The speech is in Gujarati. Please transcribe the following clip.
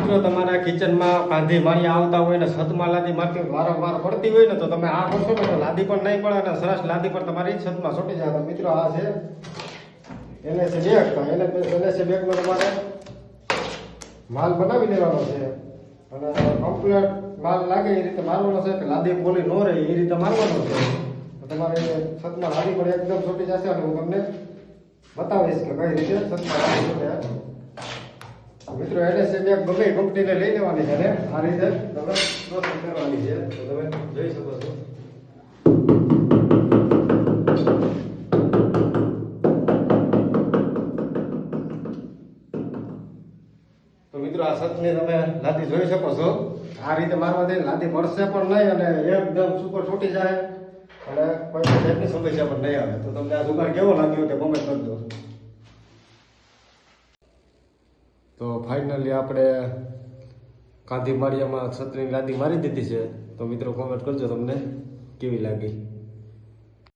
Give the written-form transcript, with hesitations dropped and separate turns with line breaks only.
મિત્રો તમારા કિચનમાં કાંધી માળિયા આવતા હોય ને છતમાં લાદી મારતી હોય વારંવાર પડતી હોય ને તો તમે આ કરશો ને તો લાદી પણ નહીં પડે અને સરસ લાદી પર તમારી છતમાં છોટી જાય. તો મિત્રો આ છે NSA બેગ. તો NSA બેગમાં તમારે માલ બનાવી લેવાનો છે અને કમ્પ્લીટ માલ લાગે એ રીતે મારવાનો છે કે લાદી પોલી ન રહે એ રીતે મારવાનો છે. તો તમારે છતમાં લાદી પર એકદમ છોટી જશે અને હું તમને બતાવીશ કે કઈ રીતે છતમાં લાદી છોટે. મિત્રો NSA બેગ ગમે કંપનીને લઈ લેવાની છે ને આ રીતે તમે પ્રોસેસ કરવાની છે. તો તમે જોઈ શકો છો. તો મિત્રો આ છતની તમે લાદી જોઈ શકો છો. આ રીતે મારવાથી લાદી પડશે પણ નહીં અને એકદમ સુપર છૂટી જાય અને કોઈ જાતની સમસ્યા પણ નહીં આવે. તો તમને આ જુગાડ કેવો લાગ્યો તે કોમેન્ટ કરજો. તો ફાઇનલી આપણે કાંધી માળિયામાં છતની લાદી મારી દીધી છે. તો મિત્રો કોમેન્ટ કરજો તમને કેવી લાગી.